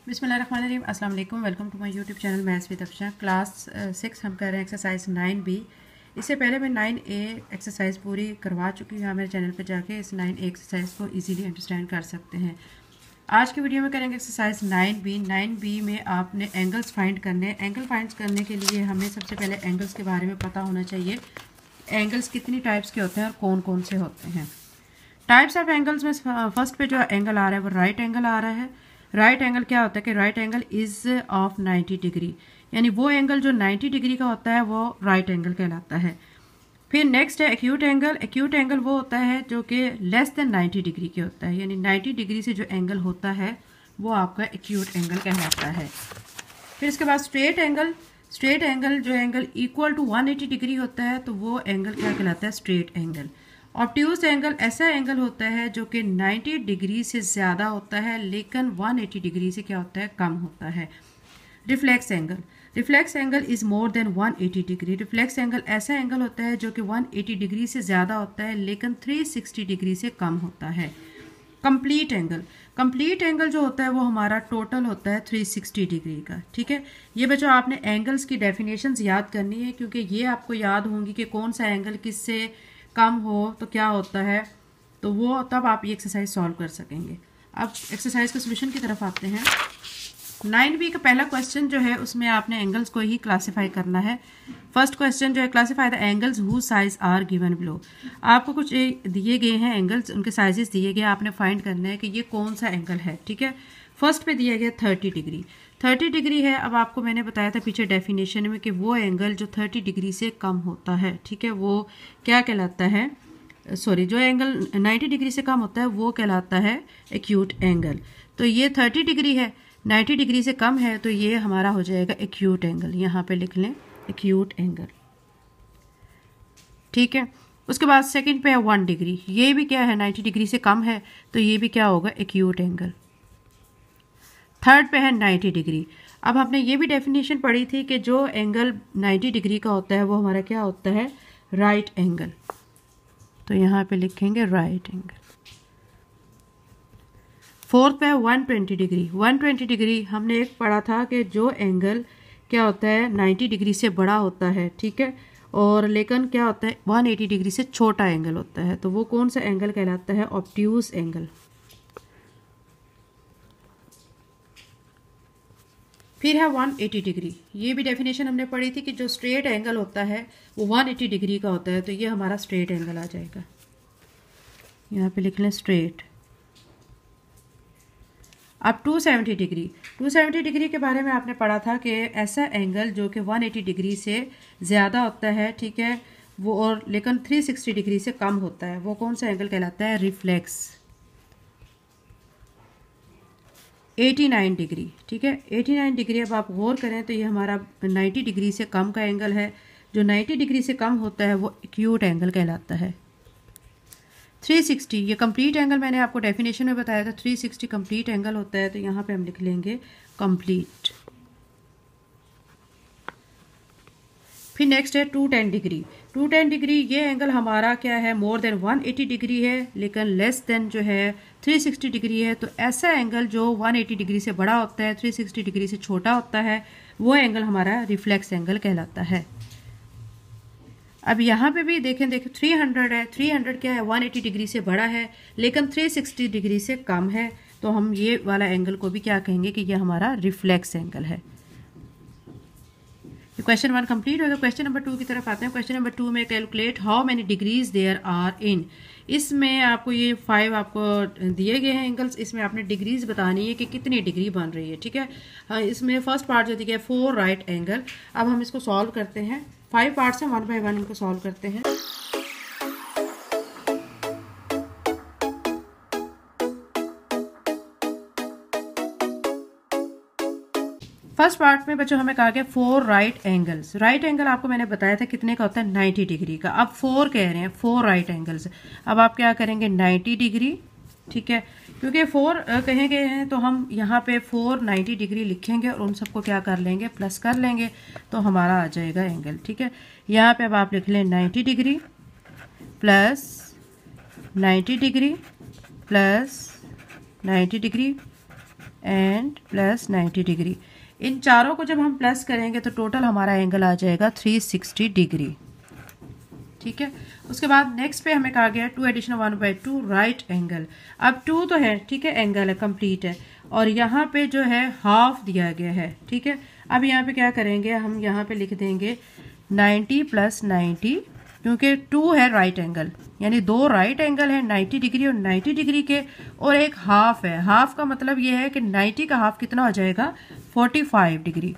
बिस्मिल्लाहिर्रहमानिर्रहीम अस्सलाम वालेकुम। Welcome to my YouTube channel maths with Afsha. Class 6 हम कर रहे हैं एक्सरसाइज 9B। इससे पहले मैं 9A एक्सरसाइज पूरी करवा चुकी हूँ। मेरे चैनल पर जाके इस 9A एक्सरसाइज को इजीली अंडरस्टैंड कर सकते हैं। आज की वीडियो में करेंगे एक्सरसाइज 9B। 9B में आपने एंगल्स फाइंड करने। एंगल फाइंड करने के लिए हमें सबसे पहले एंगल्स के बारे में पता होना चाहिए। एंगल्स कितनी टाइप्स के होते हैं और कौन कौन से होते हैं। टाइप्स ऑफ एंगल्स में फर्स्ट पे जो एंगल आ रहा है वो राइट एंगल आ रहा है। राइट एंगल क्या होता है कि right angle is of 90 degree, यानी वो एंगल जो 90 डिग्री का होता है वो राइट एंगल कहलाता है। फिर नेक्स्ट है एक्यूट एंगल। एक्यूट एंगल वो होता है जो कि लेस देन 90 डिग्री के होता है, यानी 90 डिग्री से जो एंगल होता है वो आपका एक्यूट एंगल कहलाता है। फिर इसके बाद स्ट्रेट एंगल। स्ट्रेट एंगल जो एंगल इक्वल टू 180 डिग्री होता है तो वो एंगल क्या कहलाता है, स्ट्रेट एंगल। ऑब्ट्यूज एंगल ऐसा एंगल होता है जो कि 90 डिग्री से ज़्यादा होता है लेकिन 180 डिग्री से क्या होता है, कम होता है। Reflex angle. Reflex angle is more than 180 degree. Reflex angle ऐसा एंगल होता है जो कि 180 डिग्री से ज़्यादा होता है लेकिन 360 डिग्री से कम होता है। Complete angle. कंप्लीट एंगल जो होता है वो हमारा टोटल होता है 360 डिग्री का। ठीक है, ये बच्चों आपने एंगल्स की डेफिनेशंस याद करनी है क्योंकि ये आपको याद होंगी कि कौन सा एंगल किससे कम हो तो क्या होता है, तो वो तब आप ये एक्सरसाइज सॉल्व कर सकेंगे। अब एक्सरसाइज के सोल्यूशन की तरफ आते हैं। 9B का पहला क्वेश्चन जो है उसमें आपने एंगल्स को ही क्लासिफाई करना है। फर्स्ट क्वेश्चन जो है, classify the angles who size are given below. आपको कुछ दिए गए हैं एंगल्स, उनके साइजेस दिए गए, आपने फाइंड करना है कि ये कौन सा एंगल है। ठीक है, फर्स्ट पे दिया गया 30 डिग्री। 30 डिग्री है। अब आपको मैंने बताया था पीछे डेफिनेशन में कि वो एंगल जो 30 डिग्री से कम होता है, ठीक है, वो क्या कहलाता है, सॉरी, जो एंगल 90 डिग्री से कम होता है वो कहलाता है एक्यूट एंगल। तो ये 30 डिग्री है, 90 डिग्री से कम है, तो ये हमारा हो जाएगा एक्यूट एंगल। यहाँ पे लिख लें एक्यूट एंगल। ठीक है, उसके बाद सेकंड पे है 1 डिग्री। ये भी क्या है, 90 डिग्री से कम है, तो ये भी क्या होगा, एक्यूट एंगल। थर्ड पे है 90 डिग्री। अब हमने ये भी डेफिनेशन पढ़ी थी कि जो एंगल 90 डिग्री का होता है वो हमारा क्या होता है, राइट एंगल। तो यहाँ पे लिखेंगे राइट एंगल। फोर्थ पे है 120 डिग्री। 120 डिग्री हमने एक पढ़ा था कि जो एंगल क्या होता है 90 डिग्री से बड़ा होता है, ठीक है, और लेकिन क्या होता है 180 डिग्री से छोटा एंगल होता है, तो वो कौन सा एंगल कहलाता है, ऑब्ट्यूज एंगल। फिर है 180 डिग्री। ये भी डेफिनेशन हमने पढ़ी थी कि जो स्ट्रेट एंगल होता है वो 180 डिग्री का होता है, तो ये हमारा स्ट्रेट एंगल आ जाएगा। यहाँ पे लिख लें स्ट्रेट। अब 270 डिग्री। 270 डिग्री के बारे में आपने पढ़ा था कि ऐसा एंगल जो कि 180 डिग्री से ज़्यादा होता है, ठीक है, वो और लेकिन 360 डिग्री से कम होता है, वो कौन सा एंगल कहलाता है, रिफ्लेक्स। 89 डिग्री। ठीक है, 89 डिग्री। अब आप गौर करें तो ये हमारा 90 डिग्री से कम का एंगल है। जो 90 डिग्री से कम होता है वो एक्यूट एंगल कहलाता है। 360, ये कंप्लीट एंगल मैंने आपको डेफिनेशन में बताया था, 360 कंप्लीट एंगल होता है, तो यहाँ पे हम लिख लेंगे कंप्लीट। फिर नेक्स्ट है 210 डिग्री। 210 डिग्री ये एंगल हमारा क्या है, मोर देन 180 डिग्री है लेकिन लेस देन जो है 360 डिग्री है। तो ऐसा एंगल जो 180 डिग्री से बड़ा होता है, 360 डिग्री से छोटा होता है, वो एंगल हमारा रिफ्लेक्स एंगल कहलाता है। अब यहाँ पे भी देखें 300 है। 300 क्या है, 180 डिग्री से बड़ा है लेकिन 360 डिग्री से कम है, तो हम ये वाला एंगल को भी क्या कहेंगे कि ये हमारा रिफ्लेक्स एंगल है। क्वेश्चन 1 कंप्लीट होगा। क्वेश्चन नंबर 2 की तरफ आते हैं। क्वेश्चन नंबर 2 में calculate how many degrees there are in. इसमें आपको ये 5 आपको दिए गए हैं एंगल्स, इसमें आपने डिग्रीज बतानी है कि कितनी डिग्री बन रही है। ठीक है, इसमें फर्स्ट पार्ट जो दिया है 4 राइट एंगल। अब हम इसको सॉल्व करते हैं। 5 पार्ट्स हैं, 1 बाय 1 इनको सॉल्व करते हैं। फर्स्ट पार्ट में बच्चों हमें कहा गया 4 राइट एंगल्स। राइट एंगल आपको मैंने बताया था कितने का होता है, 90 डिग्री का। अब 4 कह रहे हैं, 4 राइट एंगल्स। अब आप क्या करेंगे, 90 डिग्री। ठीक है, क्योंकि 4 कहे गए हैं तो हम यहाँ पे 4 90 डिग्री लिखेंगे और उन सबको क्या कर लेंगे, प्लस कर लेंगे, तो हमारा आ जाएगा एंगल। ठीक है, यहाँ पे अब आप लिख लें 90 degree plus 90 degree plus 90 degree and plus 90 degree. इन चारों को जब हम प्लस करेंगे तो टोटल हमारा एंगल आ जाएगा 360 डिग्री। ठीक है, उसके बाद नेक्स्ट पे हमें कहा गया 2 एडिशन 1/2 राइट एंगल। अब 2 तो है, ठीक है, एंगल है, कंप्लीट है, और यहाँ पे जो है हाफ दिया गया है। ठीक है, अब यहाँ पे क्या करेंगे, हम यहाँ पे लिख देंगे 90 प्लस 90, क्योंकि 2 है राइट एंगल, यानी 2 राइट एंगल है 90 डिग्री और 90 डिग्री के, और एक हाफ है। हाफ का मतलब ये है कि 90 का हाफ कितना हो जाएगा, 45 डिग्री।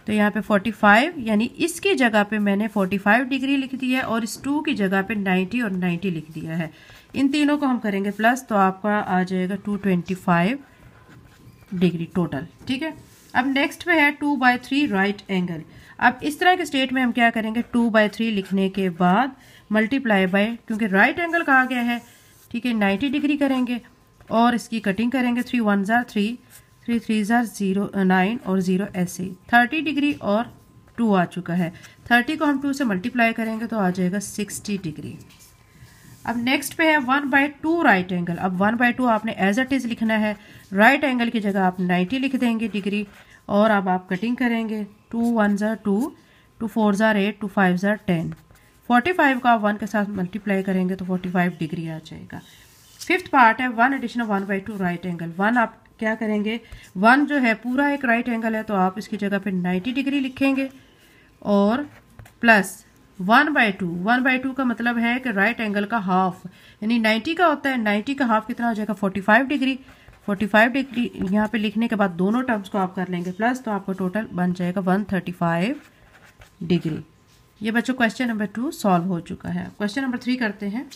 तो यहाँ पे 45, यानी इसकी जगह पे मैंने 45 डिग्री लिख दी है, और इस 2 की जगह पे 90 और 90 लिख दिया है। इन तीनों को हम करेंगे प्लस, तो आपका आ जाएगा 225 डिग्री टोटल। ठीक है, अब नेक्स्ट पे है 2/3 राइट एंगल। अब इस तरह के स्टेट में हम क्या करेंगे, 2/3 लिखने के बाद मल्टीप्लाई बाय, क्योंकि राइट एंगल कहा गया है, ठीक है, 90 डिग्री करेंगे और इसकी कटिंग करेंगे। 3 1 जार 3, 3 3 जार 0 9 और 0 ऐसे 30 डिग्री और 2 आ चुका है। 30 को हम 2 से मल्टीप्लाई करेंगे तो आ जाएगा 60 डिग्री। अब नेक्स्ट पे है 1/2 राइट एंगल। अब 1/2 आपने एज इट इज लिखना है, राइट एंगल की जगह आप 90 लिख देंगे डिग्री, और अब आप कटिंग करेंगे। 2 1 जार 2, 2 4 जार 8, 2 5 जार 10, 45 का 1 के साथ मल्टीप्लाई करेंगे तो 45 डिग्री आ जाएगा। फिफ्थ पार्ट है 1 एडिशन 1/2 राइट एंगल। 1 आप क्या करेंगे, 1 जो है पूरा एक राइट एंगल है, तो आप इसकी जगह पे 90 डिग्री लिखेंगे, और प्लस 1/2। 1/2 का मतलब है कि राइट एंगल का हाफ, यानी 90 का होता है, 90 का हाफ कितना हो जाएगा, 45 डिग्री। 45 डिग्री यहाँ पे लिखने के बाद दोनों टर्म्स को आप कर लेंगे प्लस, तो आपका टोटल बन जाएगा 135 डिग्री। ये बच्चों क्वेश्चन नंबर 2 सॉल्व हो चुका है। क्वेश्चन नंबर 3 करते हैं।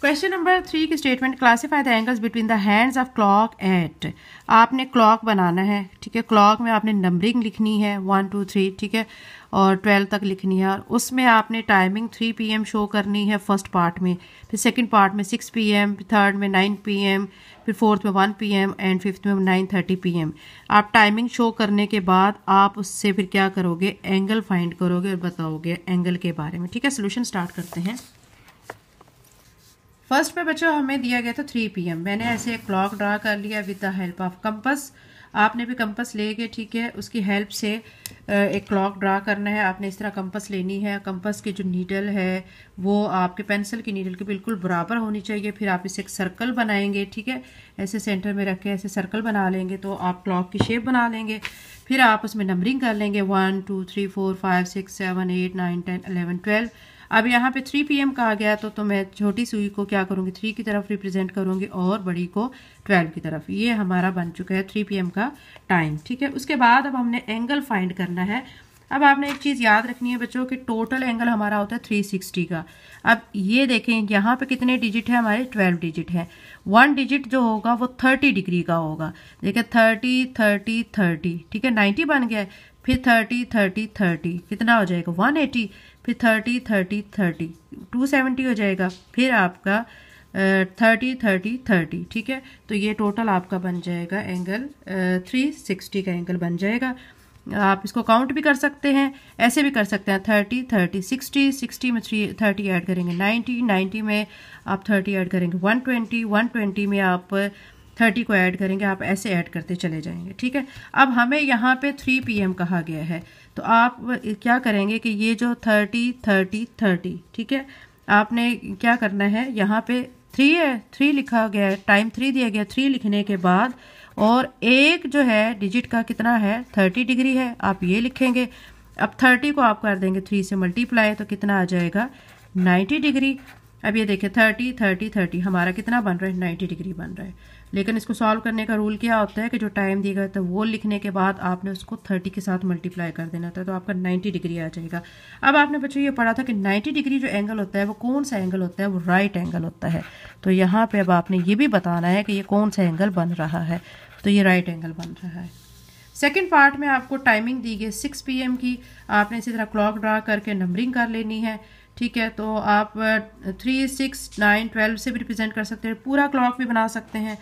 क्वेश्चन नंबर 3 की statement, classify the angles between the hands of clock at. आपने क्लॉक बनाना है, ठीक है, क्लॉक में आपने नंबरिंग लिखनी है 1 2 3, ठीक है, और 12 तक लिखनी है, और उसमें आपने टाइमिंग 3 PM शो करनी है फर्स्ट पार्ट में, फिर सेकंड पार्ट में 6 PM, फिर थर्ड में 9 PM, फिर फोर्थ में 1 PM एंड फिफ्थ में 9:30 PM। आप टाइमिंग शो करने के बाद आप उससे फिर क्या करोगे, एंगल फाइंड करोगे और बताओगे एंगल के बारे में। ठीक है, सोल्यूशन स्टार्ट करते हैं। फर्स्ट पे बच्चों हमें दिया गया था 3 PM। मैंने ऐसे एक क्लॉक ड्रा कर लिया with the help of compass. आपने भी कंपस लेके, ठीक है, उसकी हेल्प से एक क्लॉक ड्रा करना है। आपने इस तरह कंपस लेनी है। कंपस की जो नीडल है वो आपके पेंसिल की नीडल के बिल्कुल बराबर होनी चाहिए। फिर आप इसे एक सर्कल बनाएंगे, ठीक है, ऐसे सेंटर में रख के ऐसे सर्कल बना लेंगे तो आप क्लॉक की शेप बना लेंगे। फिर आप उसमें नंबरिंग कर लेंगे 1 2 3 4 5 6 7 8 9 10 11 12। अब यहाँ पे 3 PM कहा गया तो मैं छोटी सुई को क्या करूँगी, 3 की तरफ रिप्रेजेंट करूँगी और बड़ी को 12 की तरफ। ये हमारा बन चुका है 3 PM का टाइम। ठीक है, उसके बाद अब हमने एंगल फाइंड करना है। अब आपने एक चीज़ याद रखनी है बच्चों कि टोटल एंगल हमारा होता है 360 का। अब ये देखें यहाँ पे कितने डिजिट है हमारे, 12 डिजिट है। 1 डिजिट जो होगा वो 30 डिग्री का होगा। देखिए 30 30 30, ठीक है, 90 बन गया है। फिर 30 30 30 कितना हो जाएगा, 180। फिर 30 30 30 270 हो जाएगा। फिर आपका 30 30 30, ठीक है, तो ये टोटल आपका बन जाएगा एंगल 360 का एंगल बन जाएगा। आप इसको काउंट भी कर सकते हैं, ऐसे भी कर सकते हैं 30 30 60 60 में 30 ऐड करेंगे 90 90 में आप 30 ऐड करेंगे 120 120 में आप 30 को ऐड करेंगे। आप ऐसे ऐड करते चले जाएंगे। ठीक है, अब हमें यहाँ पे 3 PM कहा गया है तो आप क्या करेंगे कि ये जो 30 30 30, ठीक है, आपने क्या करना है, यहाँ पे 3 है, 3 लिखा गया है, टाइम 3 दिया गया, 3 लिखने के बाद और एक जो है डिजिट का कितना है 30 डिग्री है, आप ये लिखेंगे। अब 30 को आप कर देंगे 3 से मल्टीप्लाई तो कितना आ जाएगा 90 डिग्री। अब ये देखिए 30 30 30 हमारा कितना बन रहा है 90 डिग्री बन रहा है। लेकिन इसको सॉल्व करने का रूल क्या होता है कि जो टाइम दिया गया था वो लिखने के बाद आपने उसको 30 के साथ मल्टीप्लाई कर देना था तो आपका 90 डिग्री आ जाएगा। अब आपने बच्चों ये पढ़ा था कि 90 डिग्री जो एंगल होता है वो कौन सा एंगल होता है, वो राइट एंगल होता है। तो यहाँ पे अब आपने ये भी बताना है कि ये कौन सा एंगल बन रहा है, तो ये राइट एंगल बन रहा है। सेकेंड पार्ट में आपको टाइमिंग दी गई 6 PM की। आपने इसी तरह क्लॉक ड्रा करके नंबरिंग कर लेनी है। ठीक है, तो आप 3 6 9 12 से भी रिप्रेजेंट कर सकते हैं, पूरा क्लॉक भी बना सकते हैं।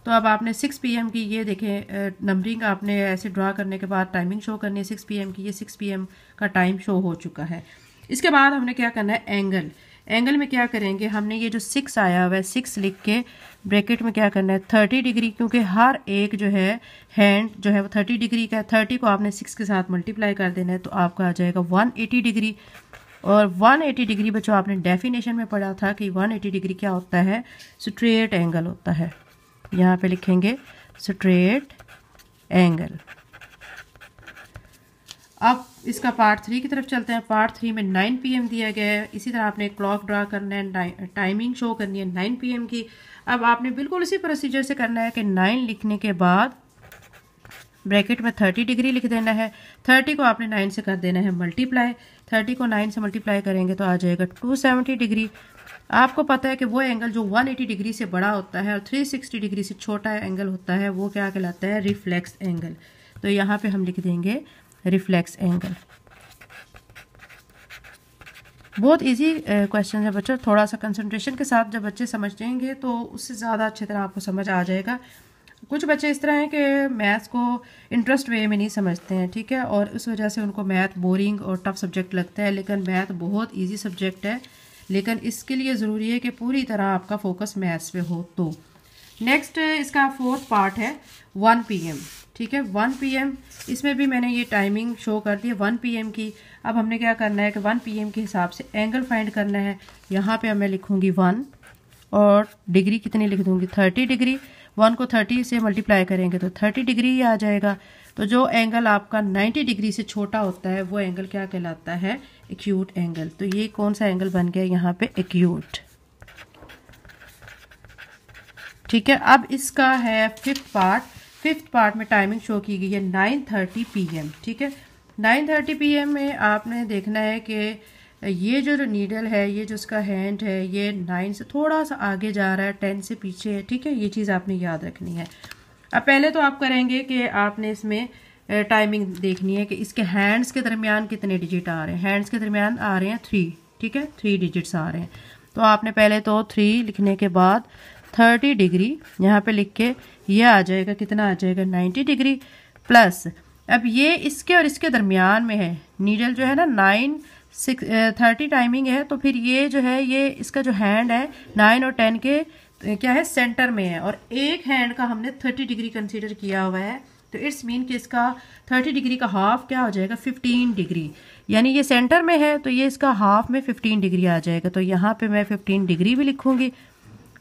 तो अब आपने 6 PM की ये देखें नंबरिंग आपने ऐसे ड्रा करने के बाद टाइमिंग शो करनी है 6 PM की। ये 6 PM का टाइम शो हो चुका है। इसके बाद हमने क्या करना है, एंगल। एंगल में क्या करेंगे, हमने ये जो 6 आया हुआ है 6 लिख के ब्रैकेट में क्या करना है 30 डिग्री, क्योंकि हर एक जो है हैंड जो है वो 30 डिग्री का है। 30 को आपने 6 के साथ मल्टीप्लाई कर देना है तो आपका आ जाएगा 180 डिग्री। और 180 डिग्री बच्चों आपने डेफिनेशन में पढ़ा था कि 180 डिग्री क्या होता है, स्ट्रेट एंगल होता है। यहाँ पे लिखेंगे स्ट्रेट एंगल। अब इसका पार्ट 3 की तरफ चलते हैं। पार्ट 3 में 9 PM दिया गया है। इसी तरह आपने क्लॉक ड्रा करना है, टाइमिंग शो करनी है 9 PM की। अब आपने बिल्कुल इसी प्रोसीजर से करना है कि 9 लिखने के बाद ब्रैकेट में 30 डिग्री लिख देना है। 30 को आपने 9 से कर देना है मल्टीप्लाई। 30 को 9 से मल्टीप्लाई करेंगे तो आ जाएगा 270 डिग्री। आपको पता है कि वो एंगल जो 180 डिग्री से बड़ा होता है और 360 डिग्री से छोटा एंगल होता है वो क्या कहलाता है, रिफ्लेक्स एंगल। तो यहाँ पे हम लिख देंगे रिफ्लेक्स एंगल। बहुत इजी क्वेश्चन है बच्चों, थोड़ा सा कंसंट्रेशन के साथ जब बच्चे समझेंगे तो उससे ज़्यादा अच्छी तरह आपको समझ आ जाएगा। कुछ बच्चे इस तरह हैं कि मैथ्स को इंटरेस्ट वे में नहीं समझते हैं, ठीक है, और उस वजह से उनको मैथ बोरिंग और टफ सब्जेक्ट लगता है। लेकिन मैथ बहुत इजी सब्जेक्ट है, लेकिन इसके लिए ज़रूरी है कि पूरी तरह आपका फोकस मैथ्स पे हो। तो नेक्स्ट इसका 4th पार्ट है 1 PM, ठीक है, 1 PM। इसमें भी मैंने ये टाइमिंग शो कर दी है 1 PM की। अब हमने क्या करना है कि 1 PM के हिसाब से एंगल फाइंड करना है। यहाँ पे मैं लिखूँगी 1 और डिग्री कितनी लिख दूँगी 30 डिग्री। 1 को 30 से मल्टीप्लाई करेंगे तो 30 डिग्री ही आ जाएगा। तो जो एंगल आपका 90 डिग्री से छोटा होता है वो एंगल क्या कहलाता है, एक्यूट एंगल। तो ये कौन सा एंगल बन गया यहाँ पे, एक्यूट, ठीक है। अब इसका है 5th पार्ट। 5th पार्ट में टाइमिंग शो की गई है 9:30 PM, ठीक है। 9:30 PM में आपने देखना है कि ये जो नीडल है, ये जो उसका हैंड है, ये 9 से थोड़ा सा आगे जा रहा है, 10 से पीछे है, ठीक है। ये चीज़ आपने याद रखनी है। अब पहले तो आप करेंगे कि आपने इसमें टाइमिंग देखनी है कि इसके हैंड्स के दरमियान कितने डिजिट आ रहे हैं। हैंड्स के दरमियान आ रहे हैं 3, ठीक है, 3 डिजिट्स आ रहे हैं। तो आपने पहले तो 3 लिखने के बाद 30 डिग्री यहाँ पे लिख के ये आ जाएगा, कितना आ जाएगा 90 डिग्री प्लस। अब ये इसके और इसके दरमियान में है, नीडल जो है ना 9:30 टाइमिंग है, तो फिर ये जो है ये इसका जो हैंड है 9 और 10 के क्या है सेंटर में है, और एक हैंड का हमने 30 डिग्री कंसीडर किया हुआ है। तो इट्स मीन कि इसका 30 डिग्री का हाफ क्या हो जाएगा 15 डिग्री, यानी ये सेंटर में है तो ये इसका हाफ में 15 डिग्री आ जाएगा। तो यहाँ पे मैं 15 डिग्री भी लिखूंगी।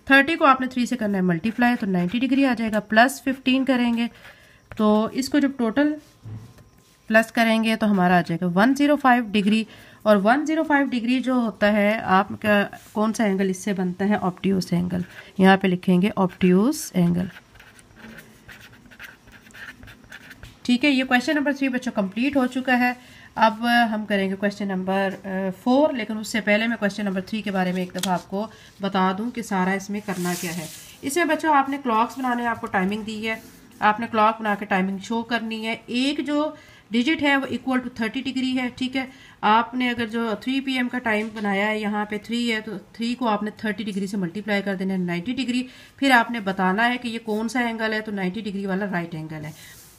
30 को आपने 3 से करना है मल्टीप्लाई तो 90 डिग्री आ जाएगा, प्लस 15 करेंगे तो इसको जब टोटल प्लस करेंगे तो हमारा आ जाएगा 105 डिग्री। और 105 डिग्री जो होता है आपका कौन सा एंगल इससे बनता है, ऑब्ट्यूस एंगल। यहाँ पे लिखेंगे ऑब्ट्यूस एंगल, ठीक है। ये क्वेश्चन नंबर 3 बच्चों कंप्लीट हो चुका है। अब हम करेंगे क्वेश्चन नंबर 4, लेकिन उससे पहले मैं क्वेश्चन नंबर 3 के बारे में एक दफ़ा आपको बता दूं कि सारा इसमें करना क्या है। इसमें बच्चों आपने क्लॉक्स बनाने हैं, आपको टाइमिंग दी है, आपने क्लॉक बना के टाइमिंग शो करनी है। एक जो डिजिट है वो इक्वल टू 30 डिग्री है, ठीक है। आपने अगर जो 3 PM का टाइम बनाया है, यहाँ पे 3 है तो 3 को आपने 30 डिग्री से मल्टीप्लाई कर देना है 90 डिग्री। फिर आपने बताना है कि ये कौन सा एंगल है, तो 90 डिग्री वाला राइट एंगल है।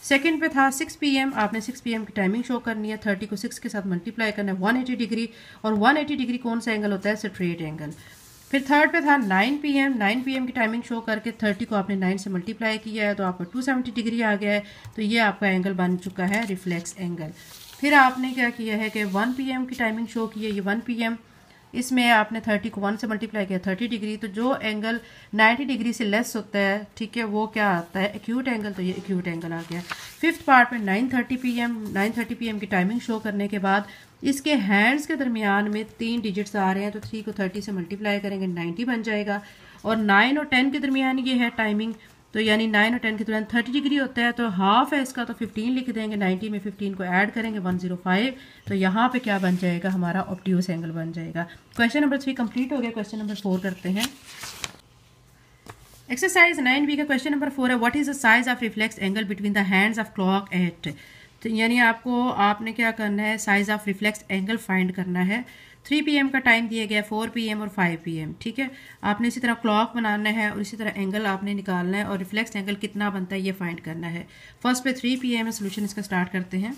सेकंड पे था 6 PM, आपने 6 PM की टाइमिंग शो करनी है, 30 को 6 के साथ मल्टीप्लाई करना है 180 डिग्री, और 180 डिग्री कौन सा एंगल होता है, स्ट्रेट एंगल। फिर थर्ड पे था 9 PM, 9 PM की टाइमिंग शो करके 30 को आपने 9 से मल्टीप्लाई किया है तो आपका 270 डिग्री आ गया है। तो ये आपका एंगल बन चुका है रिफ्लेक्स एंगल। फिर आपने क्या किया है कि 1 PM की टाइमिंग शो की है, ये 1 PM, इसमें आपने 30 को 1 से मल्टीप्लाई किया 30 डिग्री। तो जो एंगल 90 डिग्री से लेस होता है, ठीक है, वो क्या आता है, एक्यूट एंगल। तो ये एक्यूट एंगल आ गया। 5th पार्ट में 9:30 PM, 9:30 PM की टाइमिंग शो करने के बाद इसके हैंड्स के दरमियान में 3 डिजिट्स आ रहे हैं तो 3 को 30 से मल्टीप्लाई करेंगे 90 बन जाएगा। और 9 और 10 के दरमियान ये है टाइमिंग, तो यानी 9 और 10 के दरमियान 30 डिग्री होता है, तो हाफ है इसका तो 15 लिख देंगे, 90 में 15 को ऐड करेंगे 105। तो यहाँ पे क्या बन जाएगा, हमारा ऑब्ट्यूस एंगल बन जाएगा। क्वेश्चन नंबर 3 कंप्लीट हो गया। क्वेश्चन नंबर 4 करते हैं। एक्सरसाइज 9B का क्वेश्चन नंबर 4 है, what is the size of reflex angle between the hands of clock at. तो यानी आपने क्या करना है, size of reflex angle find करना है। 3 PM का टाइम दिया गया, 4 PM और 5 PM, ठीक है। आपने इसी तरह क्लॉक बनाना है और इसी तरह एंगल आपने निकालना है और रिफ्लेक्स एंगल कितना बनता है ये फाइंड करना है। फर्स्ट पे 3 PM है, सोल्यूशन इसका स्टार्ट करते हैं।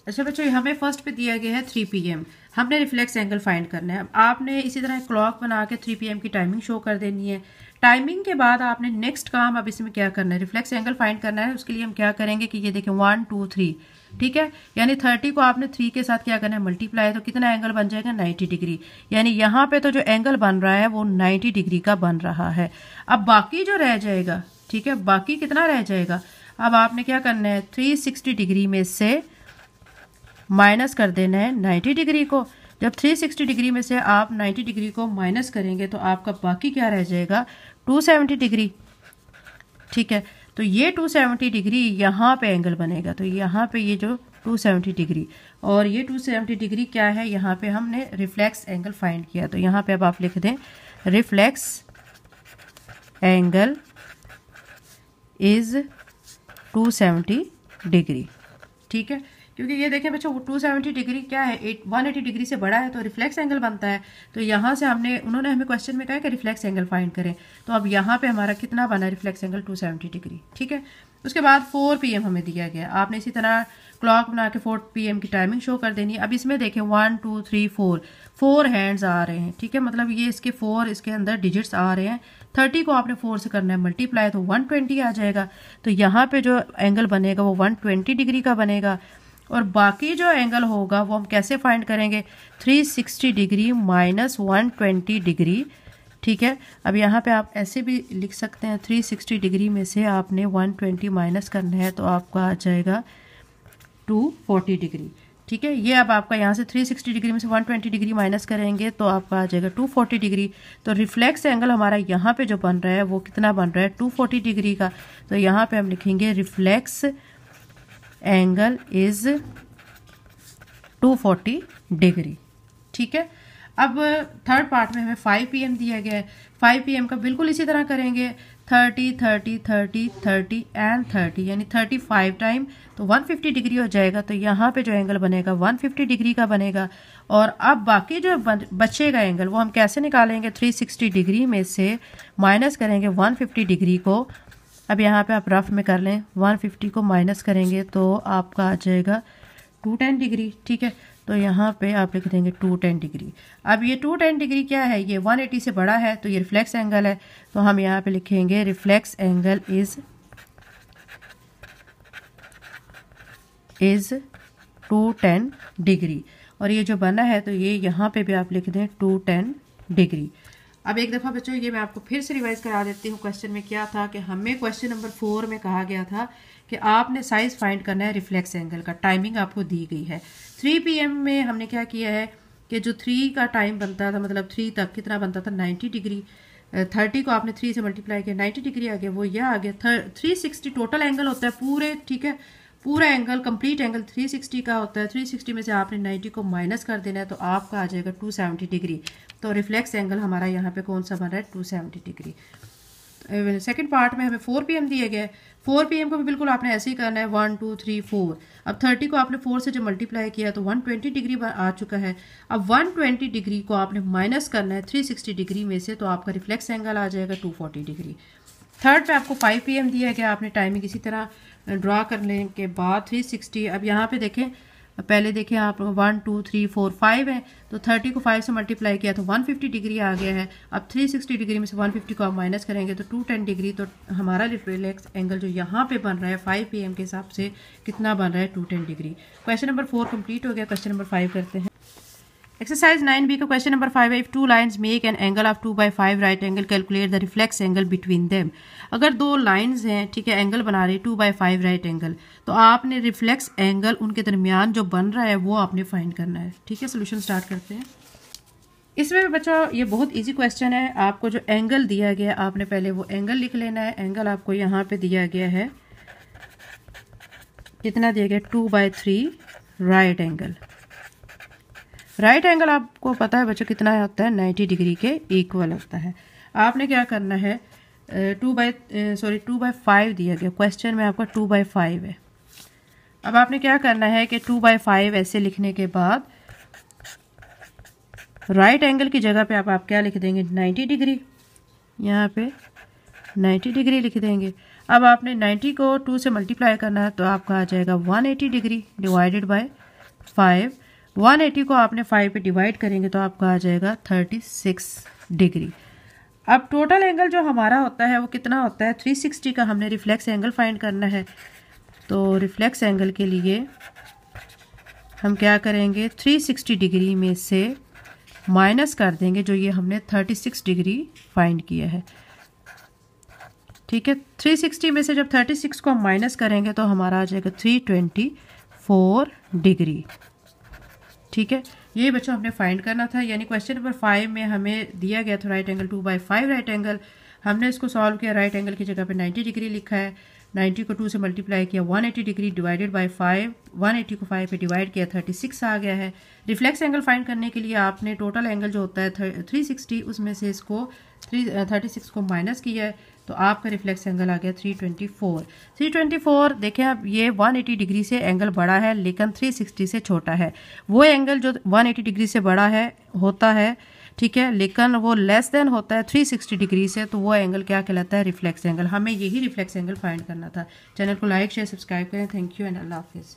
अच्छा बच्चों, हमें फर्स्ट पे दिया गया है 3 PM। हमने रिफ्लेक्स एंगल फाइंड करना है। अब आपने इसी तरह क्लॉक बना के 3 PM की टाइमिंग शो कर देनी है। टाइमिंग के बाद आपने नेक्स्ट काम अब इसमें क्या करना है, रिफ्लेक्स एंगल फाइंड करना है। उसके लिए हम क्या करेंगे कि ये देखें 1 2 3, ठीक है, यानी 30 को आपने 3 के साथ क्या करना है, मल्टीप्लाई, तो कितना एंगल बन जाएगा 90 डिग्री। यानी यहाँ पे तो जो एंगल बन रहा है वो 90 डिग्री का बन रहा है। अब बाकी जो रह जाएगा, ठीक है, बाकी कितना रह जाएगा, अब आपने क्या करना है 360 डिग्री में से माइनस कर देना है 90 डिग्री को। जब 360 डिग्री में से आप 90 डिग्री को माइनस करेंगे तो आपका बाकी क्या रह जाएगा 270 डिग्री, ठीक है। तो ये 270 डिग्री यहाँ पे एंगल बनेगा, तो यहाँ पे ये जो 270 डिग्री और ये 270 डिग्री क्या है, यहाँ पे हमने रिफ्लेक्स एंगल फाइंड किया। तो यहाँ पे अब आप लिख दें रिफ्लेक्स एंगल इज 270 डिग्री, ठीक है। क्योंकि ये देखें बच्चों 270 डिग्री क्या है, 180 डिग्री से बड़ा है तो रिफ्लेक्स एंगल बनता है। तो यहाँ से उन्होंने हमें क्वेश्चन में कहा कि रिफ्लेक्स एंगल फाइंड करें। तो अब यहाँ पे हमारा कितना बना रिफ्लेक्स एंगल 270 डिग्री, ठीक है। उसके बाद 4 PM हमें दिया गया। आपने इसी तरह क्लॉक बना के 4 PM की टाइमिंग शो कर देनी है। अब इसमें देखें 1 2 3 4 हैंड्स आ रहे हैं, ठीक है, मतलब ये इसके 4 इसके अंदर डिजिट्स आ रहे हैं। 30 को आपने 4 से करना है मल्टीप्लाई, तो 120 आ जाएगा। तो यहाँ पे जो एंगल बनेगा वो 120 डिग्री का बनेगा। और बाकी जो एंगल होगा वो हम कैसे फाइंड करेंगे, 360 डिग्री माइनस 120 डिग्री, ठीक है। अब यहाँ पे आप ऐसे भी लिख सकते हैं 360 डिग्री में से आपने 120 माइनस करना है तो आपका आ जाएगा 240 डिग्री, ठीक है। ये अब आपका यहाँ से 360 डिग्री में से 120 डिग्री माइनस करेंगे तो आपका आ जाएगा 240 डिग्री। तो रिफ्लेक्स एंगल हमारा यहाँ पे जो बन रहा है वो कितना बन रहा है 240 डिग्री का। तो यहाँ पे हम लिखेंगे रिफ्लेक्स एंगल इज 240 डिग्री, ठीक है। अब थर्ड पार्ट में हमें 5 PM दिया गया है। 5 PM का बिल्कुल इसी तरह करेंगे 30 30 30 30 एंड 30, यानी 35 टाइम तो 150 डिग्री हो जाएगा। तो यहाँ पे जो एंगल बनेगा 150 डिग्री का बनेगा। और अब बाकी जो बचेगा एंगल वो हम कैसे निकालेंगे, 360 डिग्री में से माइनस करेंगे 150 डिग्री को। अब यहाँ पे आप रफ में कर लें, 150 को माइनस करेंगे तो आपका आ जाएगा 210 डिग्री, ठीक है। तो यहाँ पे आप लिख देंगे 210 डिग्री। अब ये 210 डिग्री क्या है, ये 180 से बड़ा है तो ये रिफ्लेक्स एंगल है। तो हम यहाँ पे लिखेंगे रिफ्लेक्स एंगल इज 210 डिग्री। और ये जो बना है तो ये यहाँ पे भी आप लिख दें 210 डिग्री। अब एक दफ़ा बच्चों ये मैं आपको फिर से रिवाइज करा देती हूँ। क्वेश्चन में क्या था कि हमें क्वेश्चन नंबर 4 में कहा गया था कि आपने साइज फाइंड करना है रिफ्लेक्स एंगल का। टाइमिंग आपको दी गई है 3 PM में। हमने क्या किया है कि जो 3 का टाइम बनता था, मतलब 3 तक कितना बनता था 90 डिग्री। 30 को आपने 3 से मल्टीप्लाई किया, 90 डिग्री आ गया, वो यह आ गया। 360 टोटल एंगल होता है पूरे, ठीक है, पूरा एंगल कंप्लीट एंगल 360 का होता है। 360 में से आपने 90 को माइनस कर देना है तो आपका आ जाएगा 270 डिग्री। तो रिफ्लेक्स एंगल हमारा यहाँ पे कौन सा बन रहा है 270 डिग्री। सेकंड पार्ट में हमें 4 PM दिया गया है। 4 PM को भी बिल्कुल आपने ऐसे ही करना है 1 2 3 4। अब 30 को आपने 4 से जो मल्टीप्लाई किया तो 120 डिग्री आ चुका है। अब 120 डिग्री को आपने माइनस करना है 360 डिग्री में से तो आपका रिफ्लेक्स एंगल आ जाएगा 240 डिग्री। थर्ड पे आपको 5 PM दिया गया। आपने टाइमिंग इसी तरह ड्रा करने के बाद 360। अब यहाँ पे देखें, पहले देखें आप 1 2 3 4 5 है तो 30 को 5 से मल्टीप्लाई किया तो 150 डिग्री आ गया है। अब 360 डिग्री में से 150 को आप माइनस करेंगे तो 210 डिग्री। तो हमारा रिफ्लेक्स एंगल जो यहाँ पे बन रहा है 5 PM के हिसाब से कितना बन रहा है 210 डिग्री। क्वेश्चन नंबर 4 कंप्लीट हो गया। क्वेश्चन नंबर 5 करते हैं। एक्सरसाइज 9B का क्वेश्चन नंबर 5 है, if two lines make an angle of 2/5 right angle calculate the reflex angle between them. अगर दो लाइंस हैं, ठीक है, एंगल बना रही 2/5 राइट एंगल, तो आपने रिफ्लेक्स एंगल उनके दरमियान जो बन रहा है वो आपने फाइंड करना है, ठीक है। सोल्यूशन स्टार्ट करते हैं। इसमें बच्चों ये बहुत इजी क्वेश्चन है। आपको जो एंगल दिया गया है आपने पहले वो एंगल लिख लेना है। एंगल आपको यहाँ पे दिया गया है, कितना दिया गया 2/3 राइट एंगल। राइट एंगल आपको पता है बच्चों कितना होता है 90 डिग्री के इक्वल होता है। आपने क्या करना है 2/5 दिया गया क्वेश्चन में, आपका 2/5 है। अब आपने क्या करना है कि 2/5 ऐसे लिखने के बाद राइट एंगल की जगह पे आप क्या लिख देंगे 90 डिग्री। यहाँ पे 90 डिग्री लिख देंगे। अब आपने 90 को 2 से मल्टीप्लाई करना है तो आपका आ जाएगा 180 डिग्री डिवाइडेड बाय 5, 180 को आपने 5 पे डिवाइड करेंगे तो आपका आ जाएगा 36 डिग्री। अब टोटल एंगल जो हमारा होता है वो कितना होता है, 360 का हमने रिफ्लेक्स एंगल फाइंड करना है। तो रिफ्लेक्स एंगल के लिए हम क्या करेंगे, 360 डिग्री में से माइनस कर देंगे जो ये हमने 36 डिग्री फाइंड किया है। ठीक है, 360 में से जब 36 को हम माइनस करेंगे तो हमारा आ जाएगा 324 डिग्री। ठीक है, ये बच्चों हमने फाइंड करना था। यानी क्वेश्चन नंबर 5 में हमें दिया गया था राइट एंगल 2/5 राइट एंगल, हमने इसको सॉल्व किया, राइट एंगल की जगह पे 90 डिग्री लिखा है, 90 को 2 से मल्टीप्लाई किया, 180 डिग्री डिवाइडेड बाय 5, 180 को 5 पे डिवाइड किया, 36 आ गया है। रिफ्लेक्स एंगल फाइंड करने के लिए आपने टोटल एंगल जो होता है 360, उसमें से इसको 36 को माइनस किया है तो आपका रिफ्लेक्स एंगल आ गया 324। 324 देखें, अब ये 180 डिग्री से एंगल बड़ा है लेकिन 360 से छोटा है। वो एंगल जो 180 डिग्री से बड़ा है होता है, ठीक है, लेकिन वो लेस देन होता है 360 डिग्री से, तो वो एंगल क्या कहलाता है, रिफ्लेक्स एंगल। हमें यही रिफ्लेक्स एंगल फाइंड करना था। चैनल को लाइक शेयर सब्सक्राइब करें। थैंक यू एंड अल्लाह हाफिज़।